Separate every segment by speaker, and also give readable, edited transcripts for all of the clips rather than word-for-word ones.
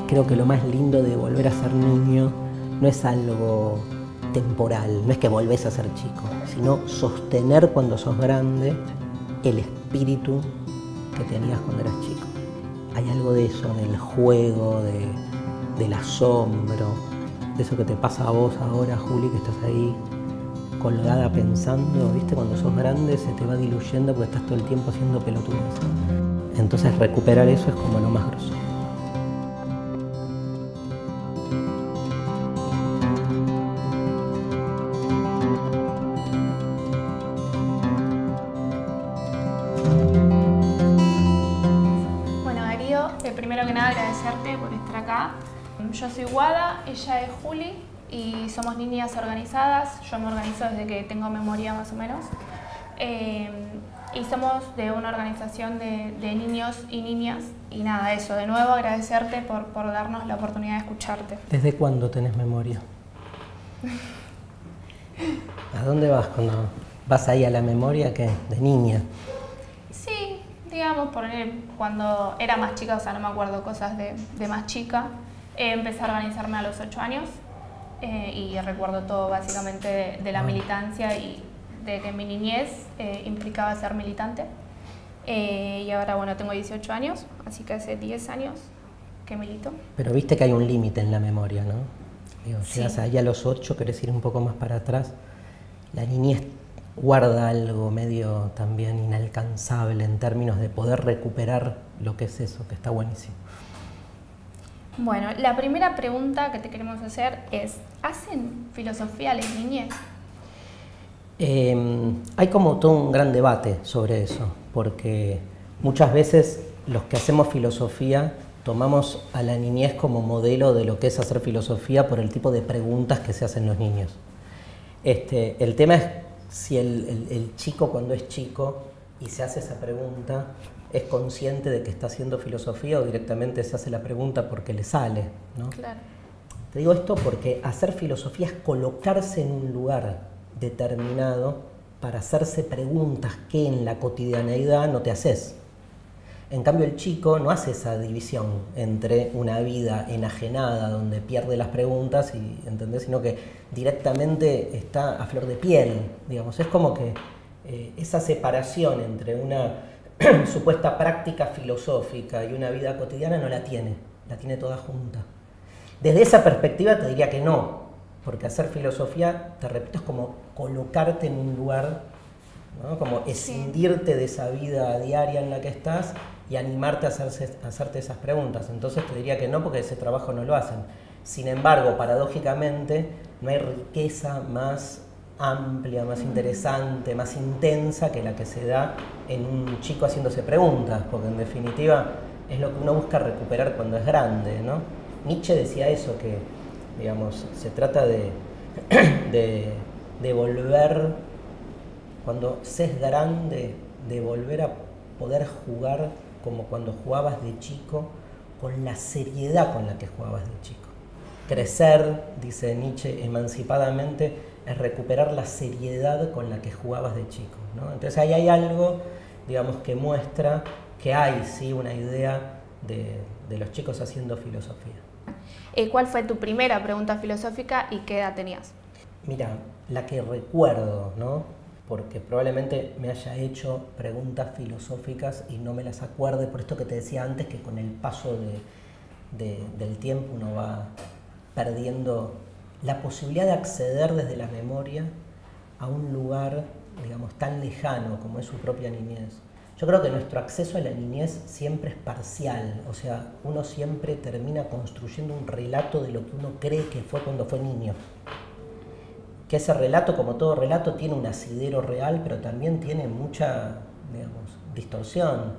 Speaker 1: Creo que lo más lindo de volver a ser niño no es algo temporal, no es que volvés a ser chico, sino sostener cuando sos grande el espíritu que tenías cuando eras chico. Hay algo de eso en el juego, del asombro, de eso que te pasa a vos ahora, Juli, que estás ahí colgada pensando, ¿viste? Cuando sos grande se te va diluyendo porque estás todo el tiempo haciendo pelotudas. Entonces recuperar eso es como lo más grosso.
Speaker 2: Bueno, Darío, primero que nada agradecerte por estar acá. Yo soy Guada, ella es Juli y somos niñas organizadas. Yo me organizo desde que tengo memoria más o menos. Y somos de una organización de niños y niñas. Y nada, eso, de nuevo agradecerte por darnos la oportunidad de escucharte.
Speaker 1: ¿Desde cuándo tenés memoria? ¿A dónde vas cuando vas ahí a la memoria? ¿Qué? ¿De niña?
Speaker 2: Sí, digamos, cuando era más chica, o sea, no me acuerdo cosas de más chica. Empecé a organizarme a los 8 años y recuerdo todo básicamente de la militancia y de que mi niñez implicaba ser militante. Y ahora, bueno, tengo 18 años, así que hace 10 años que milito.
Speaker 1: Pero viste que hay un límite en la memoria, ¿no? Digo,
Speaker 2: Sí.
Speaker 1: llegas ahí a los 8, querés ir un poco más para atrás. La niñez guarda algo medio también inalcanzable en términos de poder recuperar lo que es eso, que está buenísimo.
Speaker 2: Bueno, la primera pregunta que te queremos hacer es, ¿hacen filosofía las niñas?
Speaker 1: Hay como todo un gran debate sobre eso, porque muchas veces los que hacemos filosofía tomamos a la niñez como modelo de lo que es hacer filosofía por el tipo de preguntas que se hacen los niños. El tema es si el chico cuando es chico y se hace esa pregunta es consciente de que está haciendo filosofía o directamente se hace la pregunta porque le sale, ¿no?
Speaker 2: Claro.
Speaker 1: Te digo esto porque hacer filosofía es colocarse en un lugar determinado para hacerse preguntas que en la cotidianeidad no te haces. En cambio el chico no hace esa división entre una vida enajenada donde pierde las preguntas, ¿entendés? Sino que directamente está a flor de piel, digamos. Es como que esa separación entre una supuesta práctica filosófica y una vida cotidiana no la tiene toda junta. Desde esa perspectiva te diría que no, porque hacer filosofía, te repito, es como colocarte en un lugar, ¿no? Como escindirte de esa vida diaria en la que estás y animarte a hacerte esas preguntas. Entonces te diría que no, porque ese trabajo no lo hacen. Sin embargo, paradójicamente, no hay riqueza más amplia, más interesante, más intensa que la que se da en un chico haciéndose preguntas, porque en definitiva es lo que uno busca recuperar cuando es grande, ¿no? Nietzsche decía eso, que digamos, se trata de volver, cuando seas grande, de volver a poder jugar como cuando jugabas de chico, con la seriedad con la que jugabas de chico. Crecer, dice Nietzsche, emancipadamente, es recuperar la seriedad con la que jugabas de chico, ¿no? Entonces ahí hay algo, digamos, que muestra que hay, sí, una idea de los chicos haciendo filosofía.
Speaker 2: ¿Cuál fue tu primera pregunta filosófica y qué edad tenías?
Speaker 1: Mira, la que recuerdo, ¿no? Porque probablemente me haya hecho preguntas filosóficas y no me las acuerde, por esto que te decía antes, que con el paso del tiempo uno va perdiendo la posibilidad de acceder desde la memoria a un lugar, digamos, tan lejano como es su propia niñez. Yo creo que nuestro acceso a la niñez siempre es parcial, o sea, uno siempre termina construyendo un relato de lo que uno cree que fue cuando fue niño. Que ese relato, como todo relato, tiene un asidero real, pero también tiene mucha, digamos, distorsión,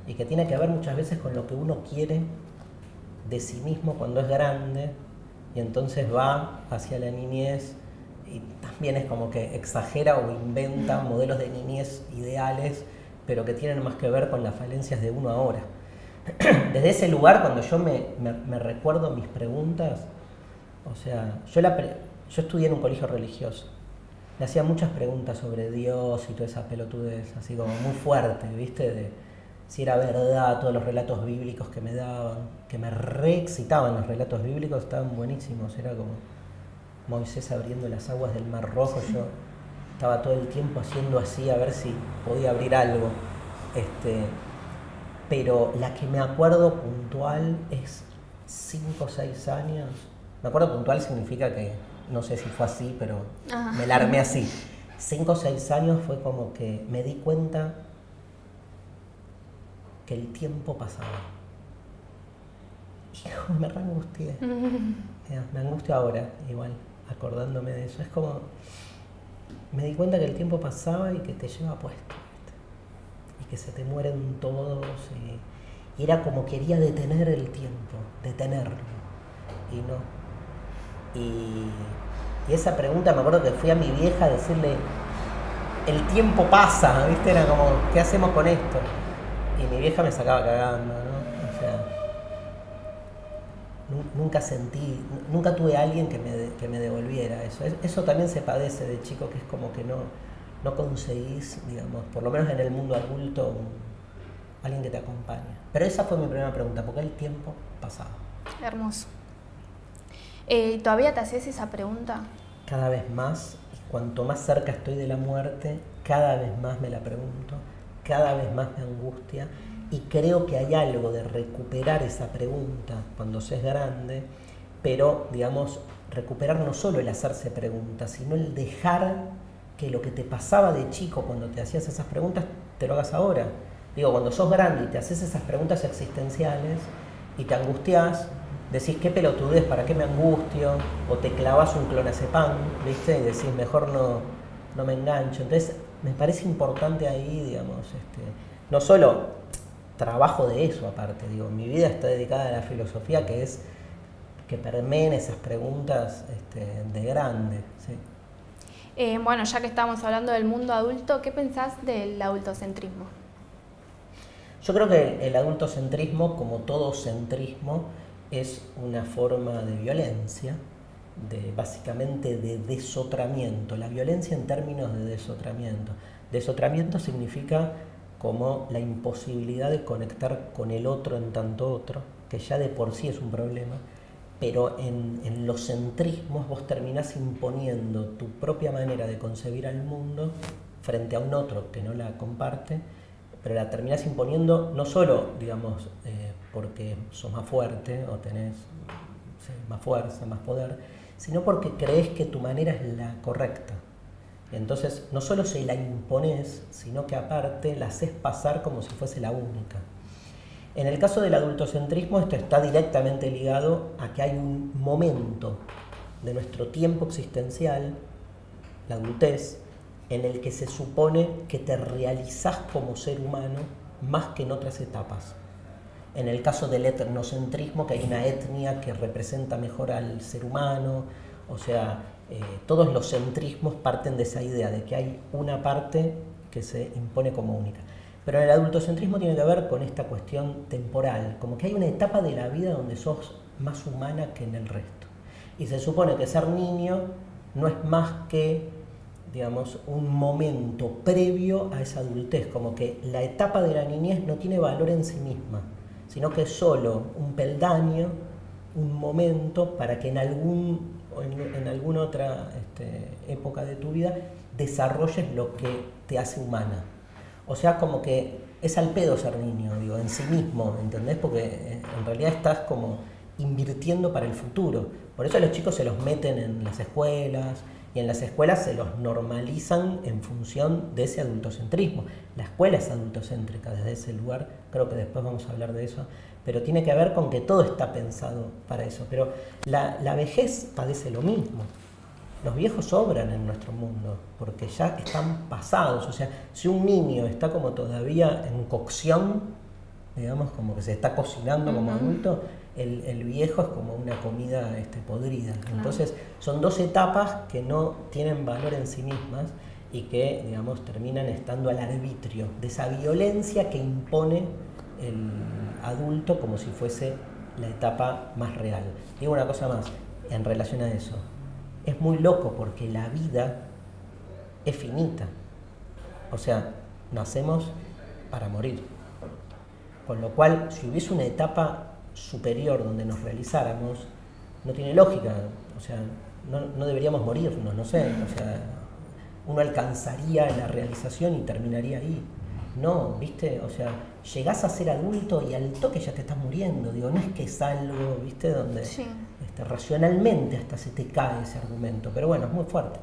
Speaker 1: y que tiene que ver muchas veces con lo que uno quiere de sí mismo cuando es grande, y entonces va hacia la niñez, y también es como que exagera o inventa modelos de niñez ideales, pero que tienen más que ver con las falencias de uno ahora. Desde ese lugar, cuando yo me recuerdo mis preguntas, o sea, yo estudié en un colegio religioso, le hacía muchas preguntas sobre Dios y toda esa pelotudez, así como muy fuerte, ¿viste? si era verdad todos los relatos bíblicos que me daban, que me reexcitaban los relatos bíblicos, estaban buenísimos, era como Moisés abriendo las aguas del Mar Rojo, yo estaba todo el tiempo haciendo así a ver si podía abrir algo. Pero la que me acuerdo puntual es 5 o 6 años. Me acuerdo puntual significa que no sé si fue así, pero me la armé así. 5 o 6 años fue como que me di cuenta que el tiempo pasaba. Hijo, me re angustié. Me angustio ahora, igual, acordándome de eso. Es como, me di cuenta que el tiempo pasaba y que te lleva puesto. Y que se te mueren todos. Y era como quería detener el tiempo, detenerlo. Y no. Y esa pregunta, me acuerdo que fui a mi vieja a decirle, el tiempo pasa, ¿viste? Era como, ¿qué hacemos con esto? Y mi vieja me sacaba cagando, ¿no? O sea, nunca tuve a alguien que me devolviera eso. Eso también se padece de chico, que es como que no conseguís, digamos, por lo menos en el mundo adulto, alguien que te acompañe. Pero esa fue mi primera pregunta, ¿por qué el tiempo pasaba?
Speaker 2: Hermoso. ¿Todavía te haces esa pregunta?
Speaker 1: Cada vez más, y cuanto más cerca estoy de la muerte, cada vez más me la pregunto, cada vez más me angustia, y creo que hay algo de recuperar esa pregunta cuando se es grande, pero, digamos, recuperar no solo el hacerse preguntas, sino el dejar que lo que te pasaba de chico cuando te hacías esas preguntas, te lo hagas ahora. Digo, cuando sos grande y te haces esas preguntas existenciales y te angustias, decís, qué pelotudez, ¿para qué me angustio? O te clavas un clonazepam, ¿viste? Y decís, mejor no me engancho. Entonces, me parece importante ahí, digamos, no solo trabajo de eso aparte, digo, mi vida está dedicada a la filosofía, que es que permeen esas preguntas de grande, ¿sí?
Speaker 2: Bueno, ya que estamos hablando del mundo adulto, ¿qué pensás del adultocentrismo?
Speaker 1: Yo creo que el adultocentrismo, como todo centrismo, es una forma de violencia, básicamente de desotramiento. La violencia en términos de desotramiento. Desotramiento significa como la imposibilidad de conectar con el otro en tanto otro, que ya de por sí es un problema, pero en los centrismos vos terminás imponiendo tu propia manera de concebir al mundo frente a un otro que no la comparte, pero la terminás imponiendo no solo, digamos, porque sos más fuerte o tenés más fuerza, más poder, sino porque crees que tu manera es la correcta. Entonces, no solo se la imponés, sino que aparte la haces pasar como si fuese la única. En el caso del adultocentrismo, esto está directamente ligado a que hay un momento de nuestro tiempo existencial, la adultez, en el que se supone que te realizás como ser humano más que en otras etapas. En el caso del etnocentrismo, que hay una etnia que representa mejor al ser humano, o sea, todos los centrismos parten de esa idea de que hay una parte que se impone como única. Pero en el adultocentrismo tiene que ver con esta cuestión temporal, como que hay una etapa de la vida donde sos más humana que en el resto. Y se supone que ser niño no es más que, digamos, un momento previo a esa adultez, como que la etapa de la niñez no tiene valor en sí misma, sino que es solo un peldaño, un momento para que en alguna otra época de tu vida desarrolles lo que te hace humana. O sea, como que es al pedo ser niño, digo, en sí mismo, ¿entendés? Porque en realidad estás como invirtiendo para el futuro. Por eso a los chicos se los meten en las escuelas, y en las escuelas se los normalizan en función de ese adultocentrismo. La escuela es adultocéntrica desde ese lugar, creo que después vamos a hablar de eso, pero tiene que ver con que todo está pensado para eso. Pero la vejez padece lo mismo. Los viejos sobran en nuestro mundo, porque ya están pasados. O sea, si un niño está como todavía en cocción, digamos, como que se está cocinando como adulto, el viejo es como una comida podrida. Claro. Entonces, son dos etapas que no tienen valor en sí mismas y que, digamos, terminan estando al arbitrio de esa violencia que impone el adulto como si fuese la etapa más real. Digo una cosa más en relación a eso. Es muy loco porque la vida es finita. O sea, nacemos para morir. Con lo cual, si hubiese una etapa superior donde nos realizáramos, no tiene lógica, o sea, no deberíamos morirnos, no sé, o sea, uno alcanzaría la realización y terminaría ahí. No, ¿viste? O sea, llegás a ser adulto y al toque ya te estás muriendo, digo, no es que es algo, ¿viste? Donde
Speaker 2: Sí.
Speaker 1: racionalmente hasta se te cae ese argumento, pero bueno, es muy fuerte.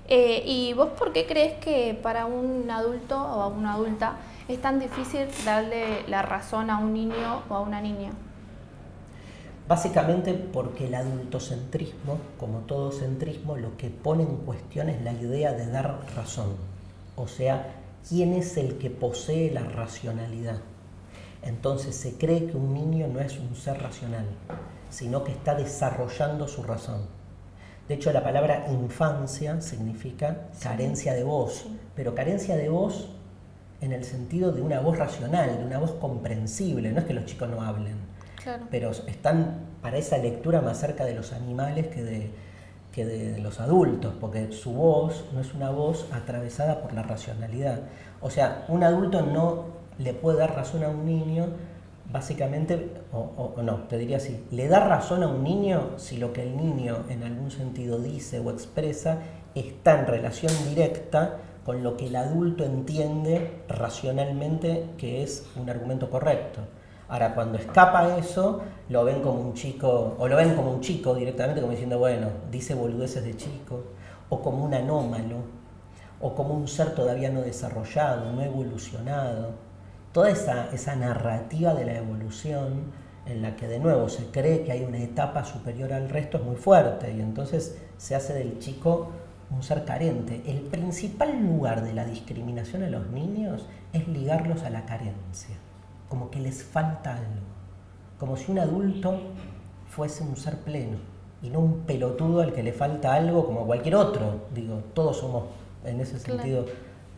Speaker 2: ¿Y vos por qué crees que para un adulto o a una adulta es tan difícil darle la razón a un niño o a una niña?
Speaker 1: Básicamente porque el adultocentrismo, como todo centrismo, lo que pone en cuestión es la idea de dar razón. O sea, ¿quién es el que posee la racionalidad? Entonces se cree que un niño no es un ser racional, sino que está desarrollando su razón. De hecho, la palabra infancia significa carencia de voz, pero carencia de voz en el sentido de una voz racional, de una voz comprensible. No es que los chicos no hablen,
Speaker 2: Claro.
Speaker 1: pero están para esa lectura más cerca de los animales que de los adultos, porque su voz no es una voz atravesada por la racionalidad. O sea, un adulto no le puede dar razón a un niño, básicamente, o no, te diría así, le da razón a un niño si lo que el niño en algún sentido dice o expresa está en relación directa con lo que el adulto entiende racionalmente que es un argumento correcto. Ahora, cuando escapa eso, lo ven como un chico, o lo ven como un chico directamente, como diciendo, bueno, dice boludeces de chico, o como un anómalo, o como un ser todavía no desarrollado, no evolucionado. Toda esa narrativa de la evolución, en la que de nuevo se cree que hay una etapa superior al resto, es muy fuerte, y entonces se hace del chico un ser carente. El principal lugar de la discriminación a los niños es ligarlos a la carencia, como que les falta algo, como si un adulto fuese un ser pleno y no un pelotudo al que le falta algo como cualquier otro. Digo, todos somos en ese sentido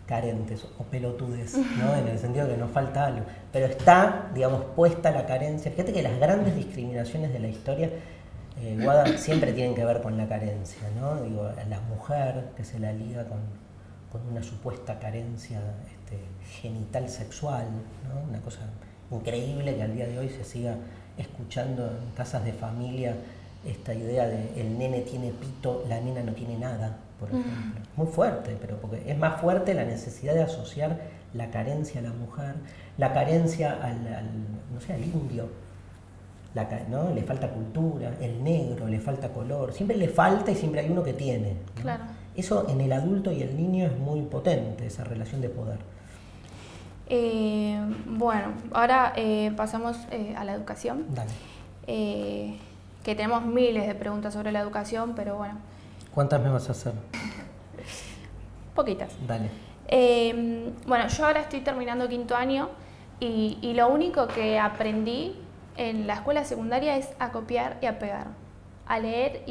Speaker 1: carentes o pelotudes, ¿no? En el sentido que nos falta algo, pero está, digamos, puesta la carencia. Fíjate que las grandes discriminaciones de la historia, Guada, siempre tienen que ver con la carencia, ¿no? Digo, la mujer que se la liga con una supuesta carencia genital sexual, ¿no? Una cosa increíble que al día de hoy se siga escuchando en casas de familia esta idea de el nene tiene pito, la nena no tiene nada, por ejemplo. Muy fuerte, pero porque es más fuerte la necesidad de asociar la carencia a la mujer, la carencia no sé, al indio, ¿no? Le falta cultura, el negro, le falta color, siempre le falta y siempre hay uno que tiene, ¿no?
Speaker 2: Claro.
Speaker 1: Eso en el adulto y el niño es muy potente, esa relación de poder.
Speaker 2: Bueno, ahora pasamos a la educación.
Speaker 1: Dale.
Speaker 2: Que tenemos miles de preguntas sobre la educación, pero bueno.
Speaker 1: ¿Cuántas me vas a hacer?
Speaker 2: Poquitas.
Speaker 1: Dale.
Speaker 2: Bueno, yo ahora estoy terminando quinto año y lo único que aprendí en la escuela secundaria es a copiar y a pegar, a leer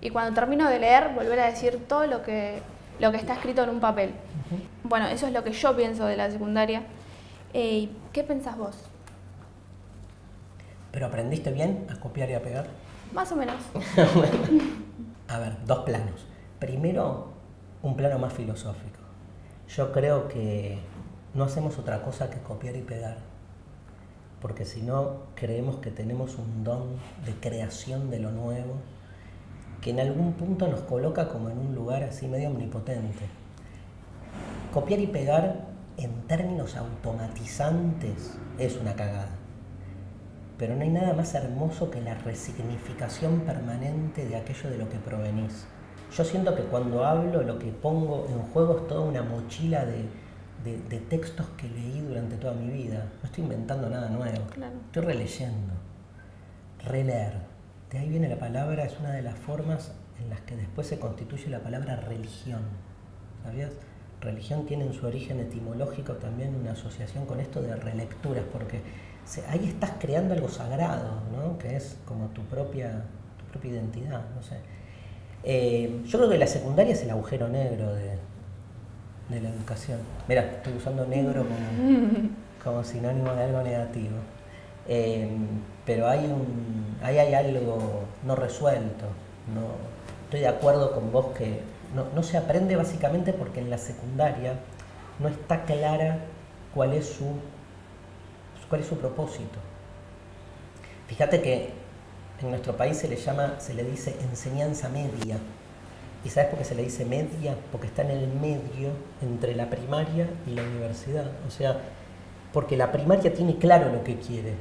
Speaker 2: y cuando termino de leer volver a decir todo lo que está escrito en un papel. Bueno, eso es lo que yo pienso de la secundaria. ¿Qué pensás vos?
Speaker 1: ¿Pero aprendiste bien a copiar y a pegar?
Speaker 2: Más o menos.
Speaker 1: A ver, dos planos. Primero, un plano más filosófico. Yo creo que no hacemos otra cosa que copiar y pegar, porque si no, creemos que tenemos un don de creación de lo nuevo, que en algún punto nos coloca como en un lugar así medio omnipotente. Copiar y pegar en términos automatizantes es una cagada. Pero no hay nada más hermoso que la resignificación permanente de aquello de lo que provenís. Yo siento que cuando hablo lo que pongo en juego es toda una mochila de textos que leí durante toda mi vida. No estoy inventando nada nuevo.
Speaker 2: Claro.
Speaker 1: Estoy releyendo. Releer. De ahí viene la palabra, es una de las formas en las que después se constituye la palabra religión. ¿Sabías? Religión tiene en su origen etimológico también una asociación con esto de relecturas, porque ahí estás creando algo sagrado, ¿no? Que es como tu propia identidad, no sé. Yo creo que la secundaria es el agujero negro de la educación. Mirá, estoy usando negro como sinónimo de algo negativo. Pero ahí hay algo no resuelto. No, estoy de acuerdo con vos que no se aprende básicamente porque en la secundaria no está clara cuál es su ¿Cuál es su propósito? Fíjate que en nuestro país se le dice enseñanza media. ¿Y sabes por qué se le dice media? Porque está en el medio entre la primaria y la universidad. O sea, porque la primaria tiene claro lo que quiere.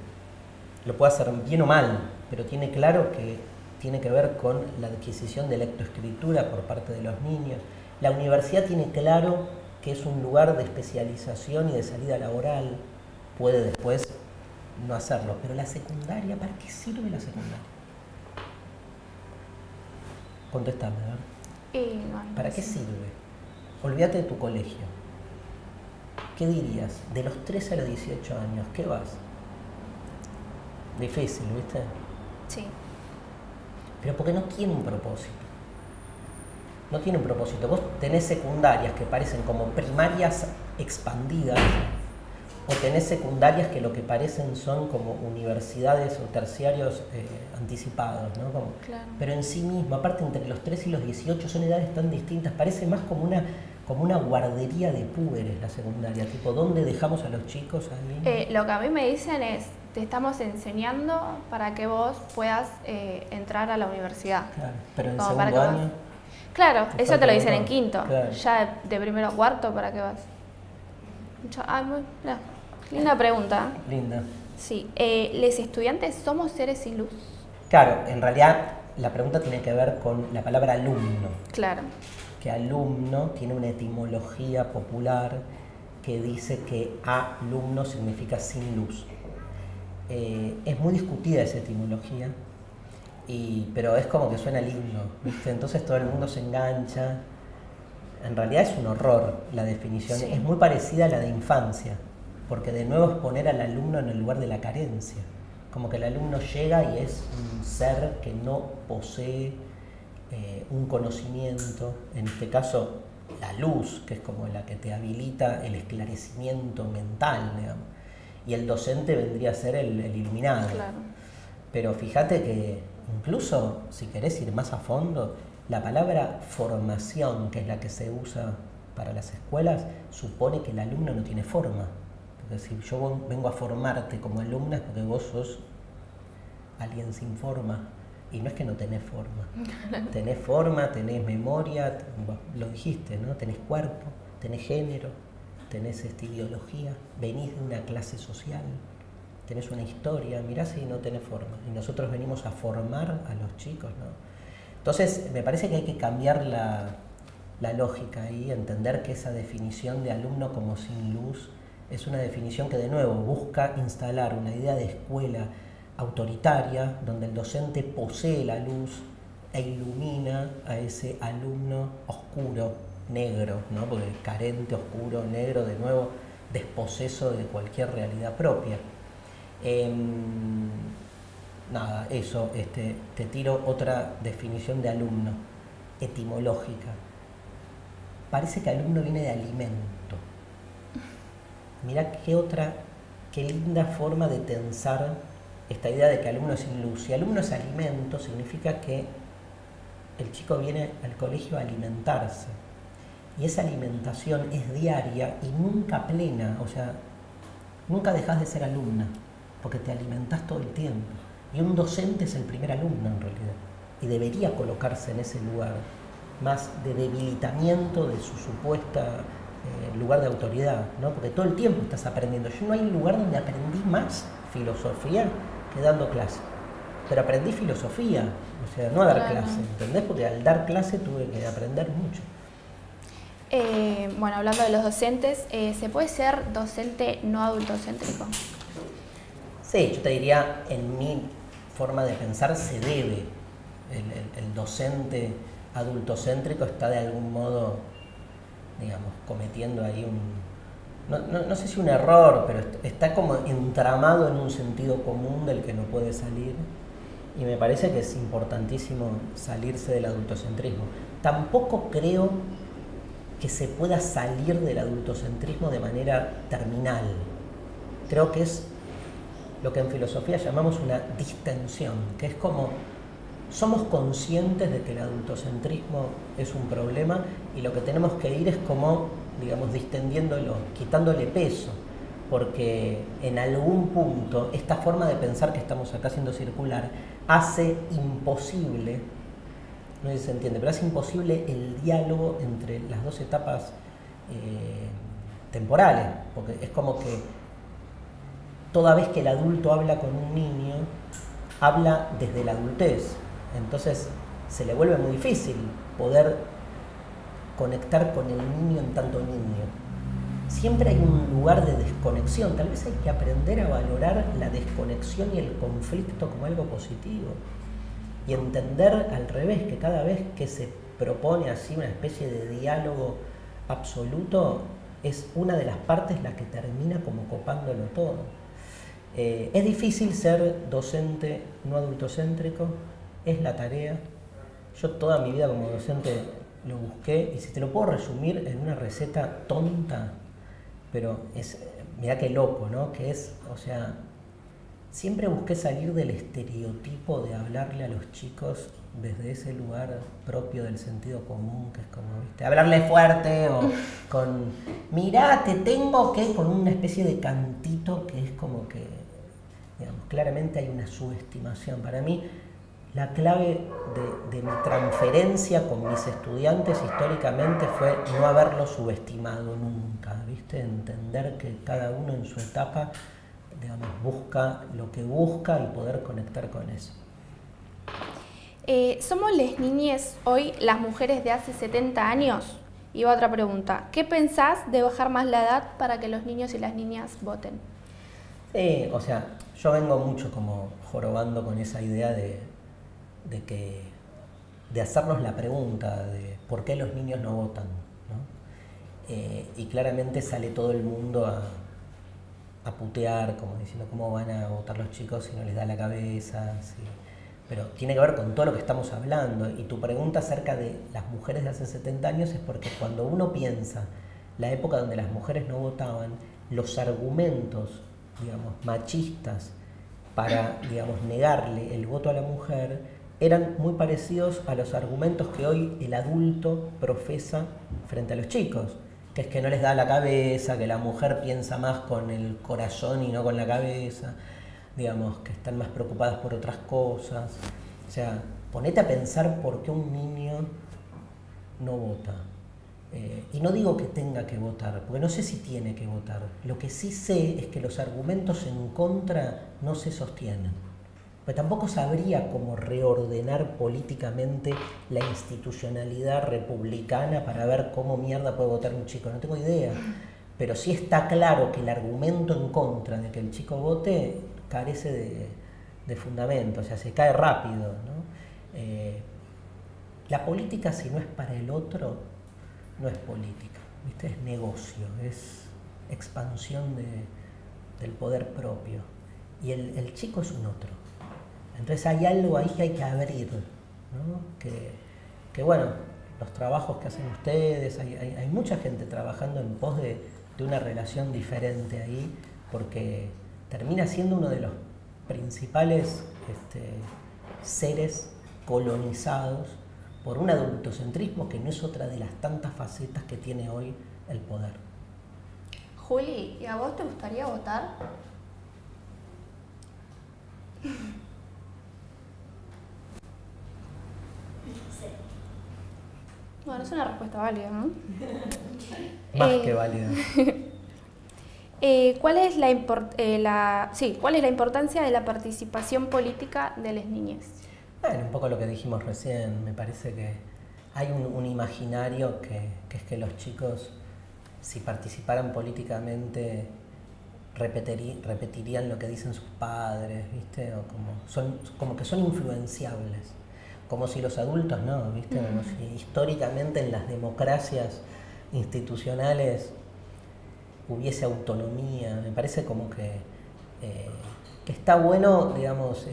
Speaker 1: Lo puede hacer bien o mal, pero tiene claro que tiene que ver con la adquisición de lectoescritura por parte de los niños. La universidad tiene claro que es un lugar de especialización y de salida laboral. Puede después no hacerlo, pero la secundaria, ¿para qué sirve la secundaria? Contestame, ¿verdad? ¿Para qué sirve? Olvídate de tu colegio. ¿Qué dirías? De los 13 a los 18 años, ¿qué vas? Difícil, ¿viste?
Speaker 2: Sí.
Speaker 1: Pero porque no tiene un propósito. No tiene un propósito. Vos tenés secundarias que parecen como primarias expandidas, o tenés secundarias que lo que parecen son como universidades o terciarios anticipados, ¿no?
Speaker 2: Claro.
Speaker 1: Pero en sí mismo, aparte entre los 3 y los 18 son edades tan distintas, parece más como una guardería de púberes la secundaria, tipo, ¿dónde dejamos a los chicos ahí?
Speaker 2: Lo que a mí me dicen es, te estamos enseñando para que vos puedas entrar a la universidad.
Speaker 1: Claro, pero en
Speaker 2: Como
Speaker 1: segundo año...
Speaker 2: Claro,
Speaker 1: te
Speaker 2: eso
Speaker 1: falta
Speaker 2: te lo dicen
Speaker 1: algo.
Speaker 2: en quinto.
Speaker 1: Claro.
Speaker 2: Ya de primero a cuarto, ¿para qué vas? Mirá, linda pregunta.
Speaker 1: Linda.
Speaker 2: Sí, ¿les estudiantes somos seres sin luz?
Speaker 1: Claro, en realidad la pregunta tiene que ver con la palabra alumno.
Speaker 2: Claro.
Speaker 1: Que alumno tiene una etimología popular que dice que alumno significa sin luz. Es muy discutida esa etimología, pero es como que suena lindo, ¿viste? Entonces todo el mundo se engancha. En realidad es un horror la definición,
Speaker 2: Sí.
Speaker 1: Es muy parecida a la de infancia, porque de nuevo es poner al alumno en el lugar de la carencia. Como que el alumno llega y es un ser que no posee un conocimiento, en este caso la luz, que es como la que te habilita el esclarecimiento mental, digamos. Y el docente vendría a ser el iluminado.
Speaker 2: Claro.
Speaker 1: Pero fíjate que incluso si querés ir más a fondo, la palabra formación, que es la que se usa para las escuelas, supone que el alumno no tiene forma. Porque si yo vengo a formarte como alumna es porque vos sos alguien sin forma. Y no es que no tenés forma. Tenés forma, tenés memoria, lo dijiste, ¿no? Tenés cuerpo, tenés género, tenés ideología, venís de una clase social, tenés una historia, mirá si no tenés forma. Y nosotros venimos a formar a los chicos, ¿no? Entonces, me parece que hay que cambiar la lógica y entender que esa definición de alumno como sin luz es una definición que, de nuevo, busca instalar una idea de escuela autoritaria, donde el docente posee la luz e ilumina a ese alumno oscuro, negro, ¿no? Porque carente, oscuro, negro, de nuevo, desposeso de cualquier realidad propia. Nada, eso, te tiro otra definición de alumno, etimológica. Parece que alumno viene de alimento. Mirá qué linda forma de tensar esta idea de que alumno es sin luz. Si alumno es alimento, significa que el chico viene al colegio a alimentarse. Y esa alimentación es diaria y nunca plena, o sea, nunca dejas de ser alumna, porque te alimentás todo el tiempo. Y un docente es el primer alumno en realidad, y debería colocarse en ese lugar más de debilitamiento de su supuesta lugar de autoridad, ¿no? Porque todo el tiempo estás aprendiendo. Yo no hay lugar donde aprendí más filosofía que dando clase, pero aprendí filosofía, o sea, no a dar clase, ¿entendés? Porque al dar clase tuve que aprender mucho.
Speaker 2: Bueno, hablando de los docentes, ¿se puede ser docente no adultocéntrico?
Speaker 1: Sí, yo te diría, en mi forma de pensar, se debe. El docente adultocéntrico está de algún modo, digamos, cometiendo ahí no sé si un error, pero está como entramado en un sentido común del que no puede salir. Y me parece que es importantísimo salirse del adultocentrismo. Tampoco creo que se pueda salir del adultocentrismo de manera terminal. Creo que es lo que en filosofía llamamos una distensión, que es como somos conscientes de que el adultocentrismo es un problema y lo que tenemos que ir es como, digamos, distendiéndolo, quitándole peso. porque en algún punto esta forma de pensar que estamos acá haciendo circular hace imposible, no sé si se entiende, pero hace imposible el diálogo entre las dos etapas temporales, porque es como que toda vez que el adulto habla con un niño, habla desde la adultez, entonces se le vuelve muy difícil poder conectar con el niño en tanto niño. Siempre hay un lugar de desconexión, tal vez hay que aprender a valorar la desconexión y el conflicto como algo positivo y entender al revés, que cada vez que se propone así una especie de diálogo absoluto, es una de las partes la que termina como copándolo todo. Es difícil ser docente no adultocéntrico, es la tarea. Yo toda mi vida como docente lo busqué, y si te lo puedo resumir en una receta tonta, pero mirá qué loco, ¿no? Que es, o sea, siempre busqué salir del estereotipo de hablarle a los chicos desde ese lugar propio del sentido común, que es como, ¿viste? Hablarle fuerte o con, mirá, te tengo que, con una especie de cantito que es como que, digamos, claramente hay una subestimación. Para mí, la clave de mi transferencia con mis estudiantes históricamente fue no haberlo subestimado nunca, ¿viste? Entender que cada uno en su etapa, digamos, busca lo que busca y poder conectar con eso.
Speaker 2: ¿Somos las niñas hoy las mujeres de hace 70 años? Y va otra pregunta. ¿Qué pensás de bajar más la edad para que los niños y las niñas voten?
Speaker 1: Sí, o sea, yo vengo mucho como jorobando con esa idea de hacernos la pregunta de por qué los niños no votan, ¿no? Y claramente sale todo el mundo a putear, como diciendo cómo van a votar los chicos si no les da la cabeza, sí. Pero tiene que ver con todo lo que estamos hablando. Y tu pregunta acerca de las mujeres de hace 70 años es porque cuando uno piensa la época donde las mujeres no votaban, los argumentos, digamos, machistas para, digamos, negarle el voto a la mujer eran muy parecidos a los argumentos que hoy el adulto profesa frente a los chicos, que es que no les da la cabeza, que la mujer piensa más con el corazón y no con la cabeza, digamos, que están más preocupadas por otras cosas. O sea, ponete a pensar por qué un niño no vota. Y no digo que tenga que votar, porque no sé si tiene que votar. Lo que sí sé es que los argumentos en contra no se sostienen. Pero tampoco sabría cómo reordenar políticamente la institucionalidad republicana para ver cómo mierda puede votar un chico. No tengo idea. Pero sí está claro que el argumento en contra de que el chico vote carece de fundamento, o sea, se cae rápido, ¿no? La política, si no es para el otro, no es política, ¿viste? Es negocio, es expansión del poder propio. Y el chico es un otro. Entonces hay algo ahí que hay que abrir, ¿no? Que bueno, los trabajos que hacen ustedes, hay mucha gente trabajando en pos de una relación diferente ahí, porque termina siendo uno de los principales seres colonizados por un adultocentrismo que no es otra de las tantas facetas que tiene hoy el poder.
Speaker 2: Juli, ¿y a vos te gustaría votar? Bueno, es una respuesta válida, ¿no?
Speaker 1: Más que válida.
Speaker 2: ¿Cuál es la importancia de la participación política de las niñas?
Speaker 1: Bueno, un poco lo que dijimos recién, me parece que hay un imaginario que es que los chicos, si participaran políticamente, repetirían lo que dicen sus padres, ¿viste? O como que son influenciables, como si los adultos no, ¿viste? Como si históricamente en las democracias institucionales hubiese autonomía. Me parece como que está bueno, digamos,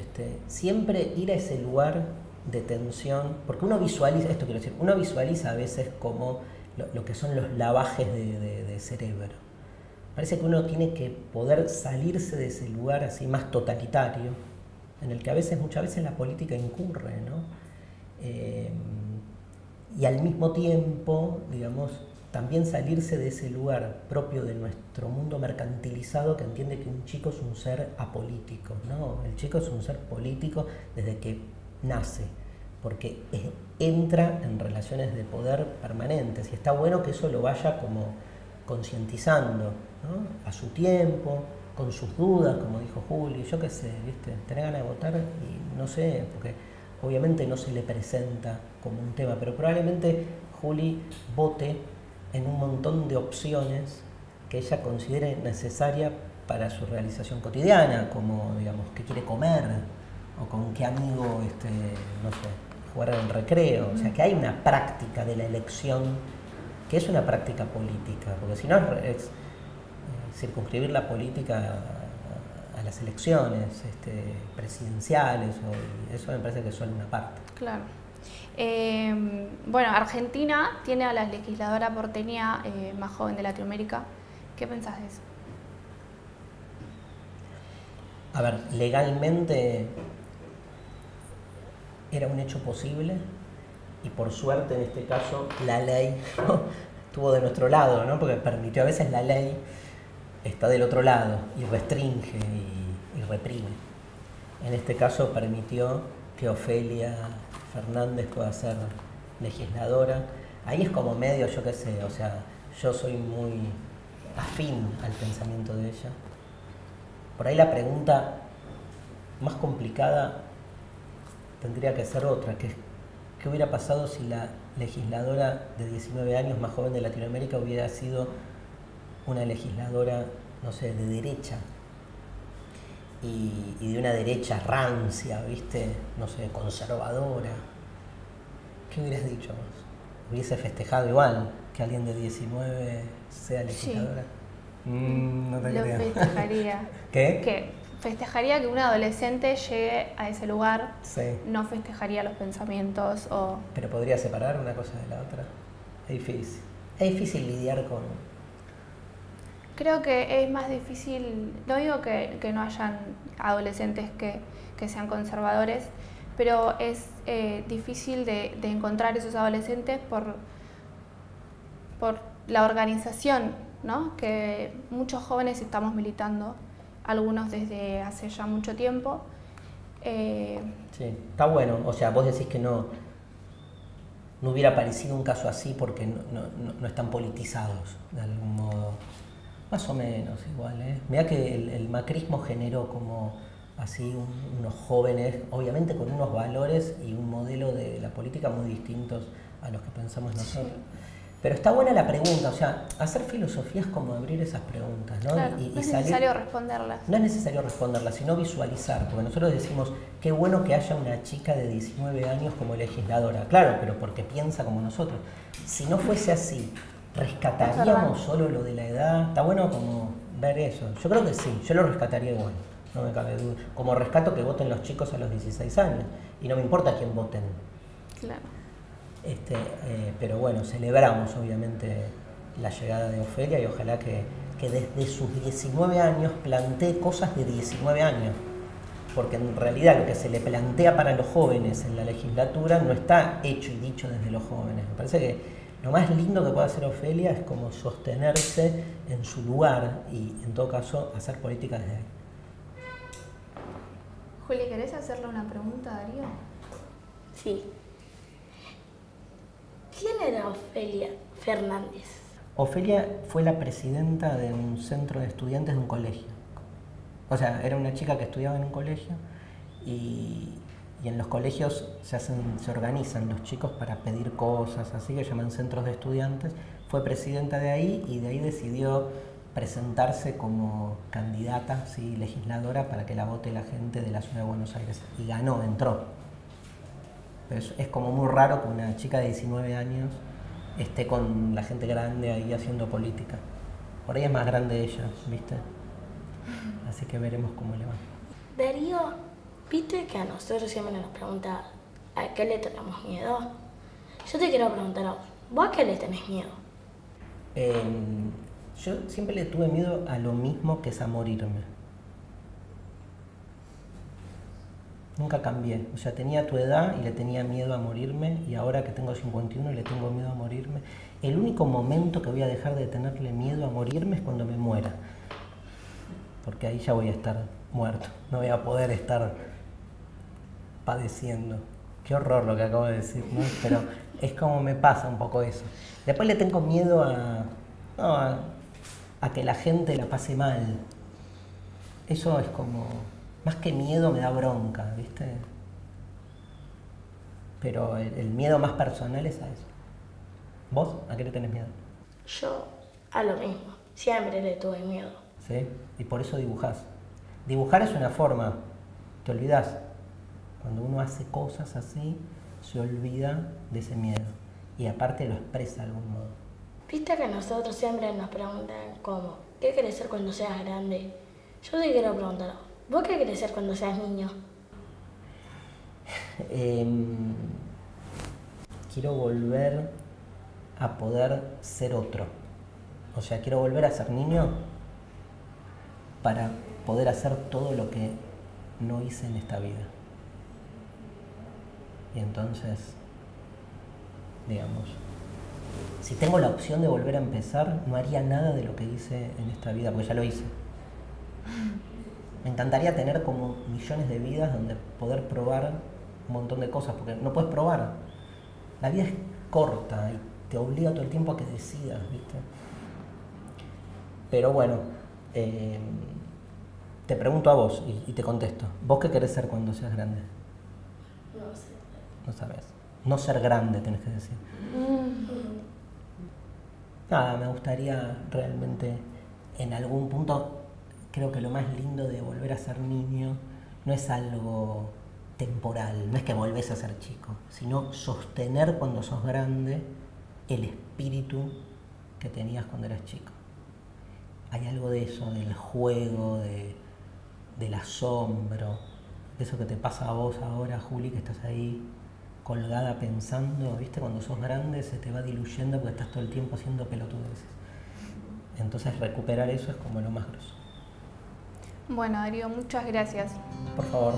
Speaker 1: siempre ir a ese lugar de tensión, porque uno visualiza, esto quiero decir, uno visualiza a veces como lo que son los lavajes de cerebro. Parece que uno tiene que poder salirse de ese lugar así más totalitario, en el que muchas veces la política incurre, ¿no? Y al mismo tiempo, digamos, también salirse de ese lugar propio de nuestro mundo mercantilizado que entiende que un chico es un ser apolítico. No, el chico es un ser político desde que nace, porque entra en relaciones de poder permanentes y está bueno que eso lo vaya como concientizando, ¿no? A su tiempo, con sus dudas, como dijo Juli, yo qué sé, ¿viste? Tener ganas de votar y no sé, porque obviamente no se le presenta como un tema, pero probablemente Juli vote en un montón de opciones que ella considere necesaria para su realización cotidiana, como, digamos, qué quiere comer, o con qué amigo, no sé, jugar en recreo. O sea, que hay una práctica de la elección que es una práctica política, porque si no es circunscribir la política a las elecciones presidenciales, y eso me parece que es solo una parte.
Speaker 2: Claro. Bueno, Argentina tiene a la legisladora porteña más joven de Latinoamérica. ¿Qué pensás de eso?
Speaker 1: A ver, legalmente era un hecho posible y por suerte en este caso la ley estuvo de nuestro lado, ¿no? Porque permitió, a veces la ley está del otro lado y restringe y reprime. En este caso permitió que Ofelia Fernández pueda ser legisladora. Ahí es como medio, yo qué sé, o sea, yo soy muy afín al pensamiento de ella. Por ahí la pregunta más complicada tendría que ser otra, que es ¿qué hubiera pasado si la legisladora de 19 años más joven de Latinoamérica hubiera sido una legisladora, no sé, de derecha? Y de una derecha rancia, ¿viste? No sé, conservadora. ¿Qué hubieras dicho vos? ¿Hubiese festejado igual que alguien de 19 sea legisladora?
Speaker 2: Sí.
Speaker 1: No te creo.
Speaker 2: Lo festejaría.
Speaker 1: ¿Qué?
Speaker 2: Que festejaría que un adolescente llegue a ese lugar.
Speaker 1: Sí.
Speaker 2: No festejaría los pensamientos o...
Speaker 1: Pero podría separar una cosa de la otra. Es difícil. Es difícil lidiar con...
Speaker 2: Creo que es más difícil, no digo que no hayan adolescentes que sean conservadores, pero es difícil de encontrar esos adolescentes por la organización, ¿no? Que muchos jóvenes estamos militando, algunos desde hace ya mucho tiempo.
Speaker 1: Sí, está bueno. O sea, vos decís que no hubiera aparecido un caso así porque no están politizados de algún modo. Más o menos igual, ¿eh? Mirá que el macrismo generó como así unos jóvenes, obviamente con unos valores y un modelo de la política muy distintos a los que pensamos nosotros. Sí. Pero está buena la pregunta, o sea, hacer filosofía es como abrir esas preguntas, ¿no?
Speaker 2: Claro, no es necesario responderlas.
Speaker 1: No es necesario responderlas, sino visualizar, porque nosotros decimos, qué bueno que haya una chica de 19 años como legisladora. Claro, pero porque piensa como nosotros. Si no fuese así, ¿rescataríamos solo lo de la edad? Está bueno como ver eso. Yo creo que sí, yo lo rescataría igual, no me cabe duda. Como rescato que voten los chicos a los 16 años, y no me importa quién voten.
Speaker 2: Claro.
Speaker 1: Pero bueno, celebramos obviamente la llegada de Ofelia y ojalá que desde sus 19 años plantee cosas de 19 años. Porque en realidad lo que se le plantea para los jóvenes en la legislatura no está hecho y dicho desde los jóvenes. Me parece que lo más lindo que puede hacer Ofelia es como sostenerse en su lugar y en todo caso hacer política desde ahí.
Speaker 2: Juli, ¿querés hacerle una pregunta a Darío?
Speaker 3: Sí. ¿Quién era Ofelia Fernández?
Speaker 1: Ofelia fue la presidenta de un centro de estudiantes de un colegio. O sea, era una chica que estudiaba en un colegio y en los colegios se organizan los chicos para pedir cosas, así que llaman centros de estudiantes. Fue presidenta de ahí y de ahí decidió presentarse como candidata, ¿sí?, legisladora para que la vote la gente de la ciudad de Buenos Aires. Y ganó, entró. Pero es como muy raro que una chica de 19 años esté con la gente grande ahí haciendo política. Por ahí es más grande ella, ¿viste? Así que veremos cómo le va.
Speaker 3: Darío, ¿viste que a nosotros siempre nos pregunta a qué le tenemos miedo? Yo te quiero preguntar a vos, ¿vos a qué le tenés miedo?
Speaker 1: Yo siempre le tuve miedo a lo mismo que es a morirme. Nunca cambié. O sea, tenía tu edad y le tenía miedo a morirme, y ahora que tengo 51 le tengo miedo a morirme. El único momento que voy a dejar de tenerle miedo a morirme es cuando me muera. Porque ahí ya voy a estar muerto. No voy a poder estar padeciendo. Qué horror lo que acabo de decir, ¿no? Pero es como me pasa un poco eso. Después le tengo miedo a que la gente la pase mal. Eso es como... Más que miedo me da bronca, ¿viste? Pero el miedo más personal es a eso. ¿Vos? ¿A qué le tenés miedo?
Speaker 3: Yo a lo mismo, siempre le tuve miedo.
Speaker 1: ¿Sí? Y por eso dibujás. Dibujar es una forma, te olvidás. Cuando uno hace cosas así, se olvida de ese miedo. Y aparte lo expresa de algún modo.
Speaker 3: Viste que nosotros siempre nos preguntan como, ¿qué querés ser cuando seas grande? Yo te quiero preguntar, ¿vos qué querés ser cuando seas niño?
Speaker 1: Quiero volver a poder ser otro. O sea, quiero volver a ser niño para poder hacer todo lo que no hice en esta vida. Y entonces, digamos, si tengo la opción de volver a empezar, no haría nada de lo que hice en esta vida, porque ya lo hice. Me encantaría tener como millones de vidas donde poder probar un montón de cosas, porque no puedes probar. La vida es corta y te obliga todo el tiempo a que decidas, ¿viste? Pero bueno, te pregunto a vos y te contesto. ¿Vos qué querés ser cuando seas grande?
Speaker 3: No sé.
Speaker 1: No sabés. No ser grande, tenés que decir. Nada, me gustaría realmente, en algún punto, creo que lo más lindo de volver a ser niño no es algo temporal, no es que volvés a ser chico, sino sostener cuando sos grande el espíritu que tenías cuando eras chico. Hay algo de eso, del juego, del asombro, de eso que te pasa a vos ahora, Juli, que estás ahí colgada pensando, ¿viste? Cuando sos grande se te va diluyendo porque estás todo el tiempo haciendo pelotudeces. Entonces recuperar eso es como lo más grosso.
Speaker 2: Bueno, Darío, muchas gracias.
Speaker 1: Por favor.